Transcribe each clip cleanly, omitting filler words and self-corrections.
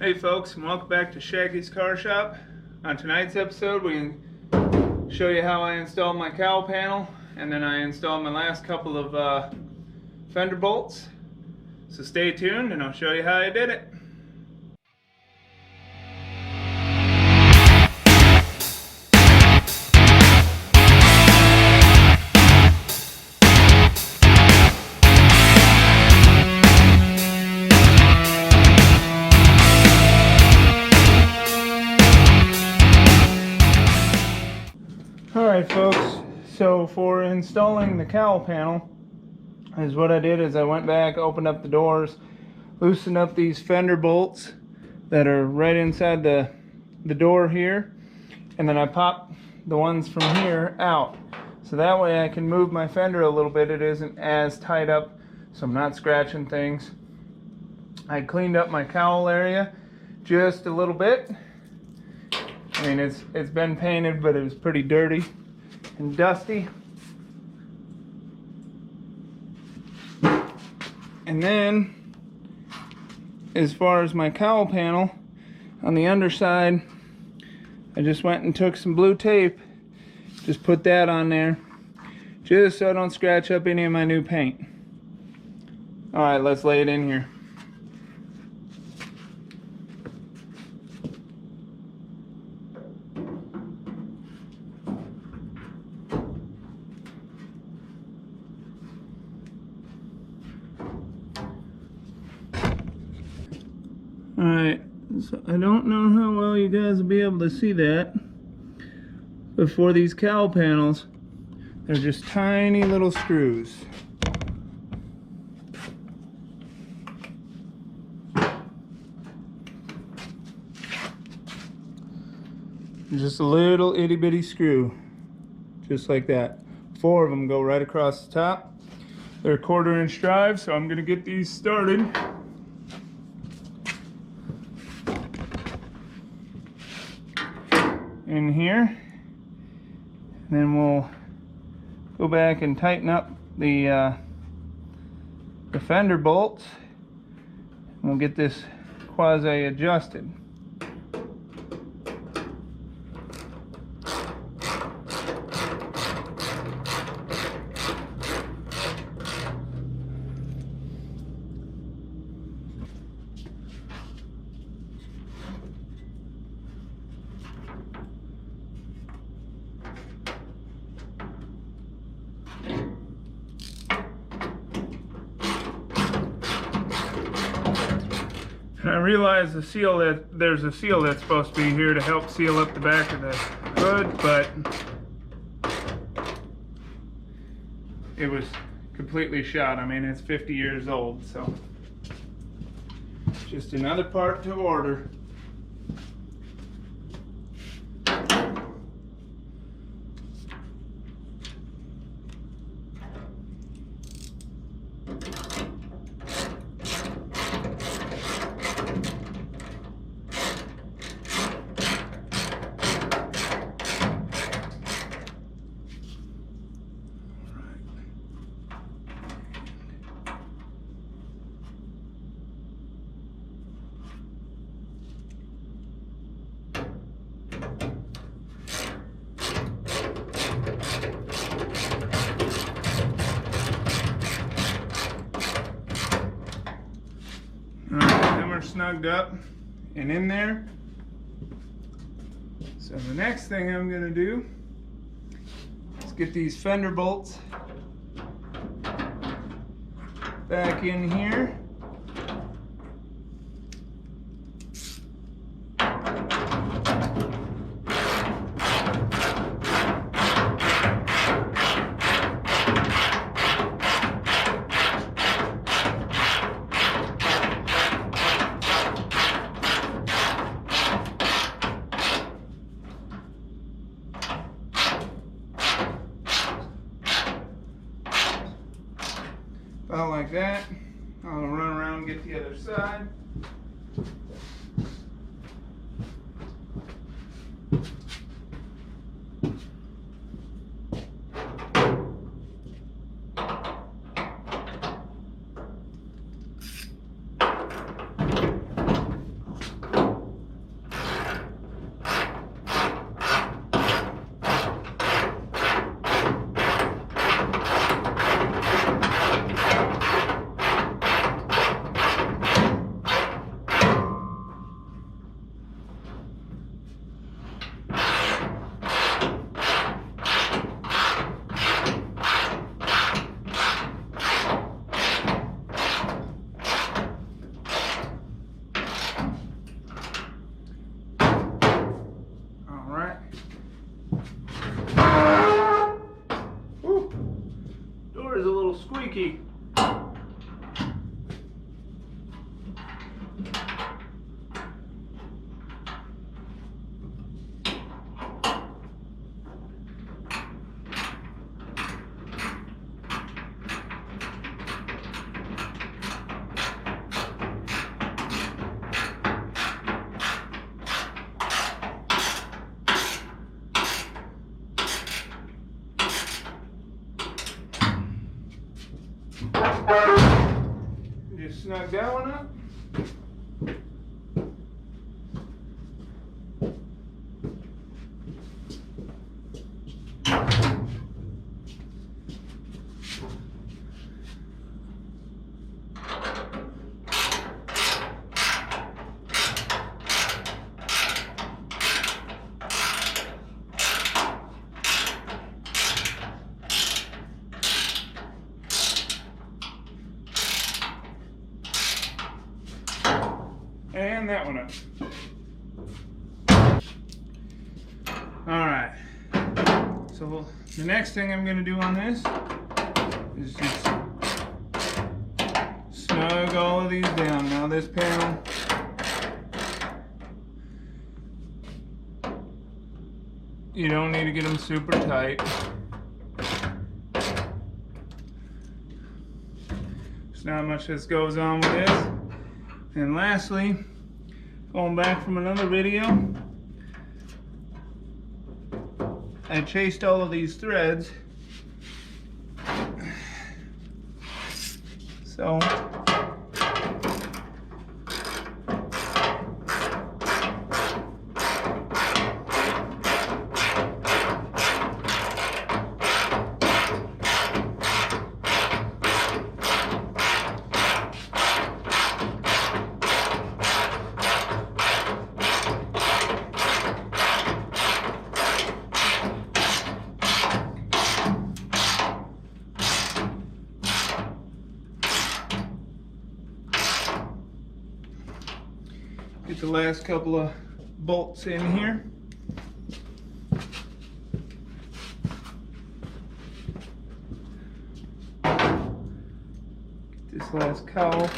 Hey folks, and welcome back to Shaggy's Car Shop. On tonight's episode, we can show you how I installed my cowl panel, and then I installed my last couple of fender bolts. So stay tuned, and I'll show you how I did it. Alright folks, so for installing the cowl panel, is what I did is I went back, opened up the doors, loosened up these fender bolts that are right inside the door here, and then I popped the ones from here out. So that way I can move my fender a little bit. It isn't as tight up, so I'm not scratching things. I cleaned up my cowl area just a little bit. I mean, it's been painted, but it was pretty dirty and dusty. And then, as far as my cowl panel, on the underside, I just went and took some blue tape, just put that on there, just so I don't scratch up any of my new paint. Alright, let's lay it in here. Alright, so I don't know how well you guys will be able to see that, but for these cowl panels, they're just tiny little screws. Just a little itty bitty screw, just like that. 4 of them go right across the top. They're 1/4 inch drive, so I'm gonna get these started. In here, and then we'll go back and tighten up the fender bolts, and we'll get this quasi adjusted. I realize there's a seal that's supposed to be here to help seal up the back of the hood, but it was completely shot. I mean, it's 50 years old, so just another part to order. Snugged up and in there. So the next thing I'm going to do is get these fender bolts back in here. About like that. I'll run around and get the other side. squeaky. Just snug that one up. And that one up. Alright. So the next thing I'm going to do on this is just snug all of these down. Now this panel, you don't need to get them super tight. There's not much that goes on with this. And lastly, going back from another video, I chased all of these threads. So get the last couple of bolts in here. Get this last cowl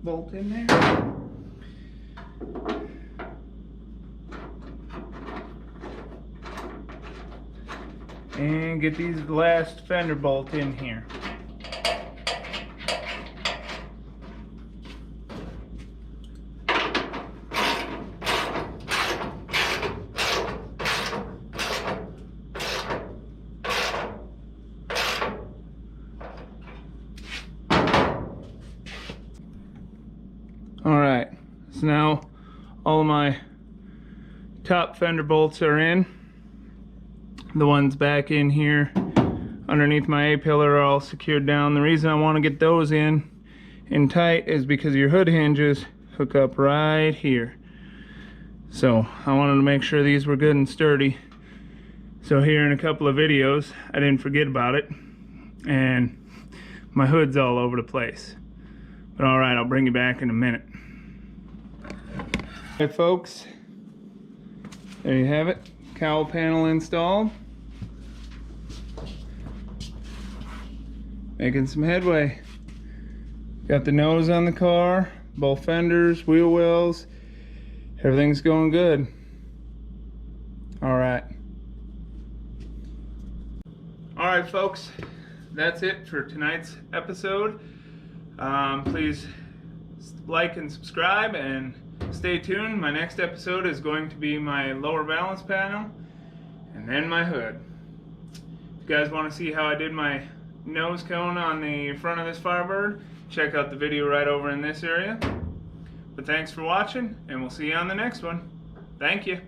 bolt in there. And get these last fender bolt in here. Alright, so now all of my top fender bolts are in. The ones back in here underneath my A-pillar are all secured down. The reason I want to get those in tight is because your hood hinges hook up right here. So I wanted to make sure these were good and sturdy. So here in a couple of videos, I didn't forget about it, and my hood's all over the place. But alright, I'll bring you back in a minute. Hey folks, there you have it, cowl panel installed. Making some headway. Got the nose on the car, both fenders, wheel wells, everything's going good. Alright. Alright folks, that's it for tonight's episode. Please like and subscribe and stay tuned. My next episode is going to be my lower balance panel and then my hood. If you guys want to see how I did my nose cone on the front of this Firebird, check out the video right over in this area. But thanks for watching, and we'll see you on the next one. Thank you.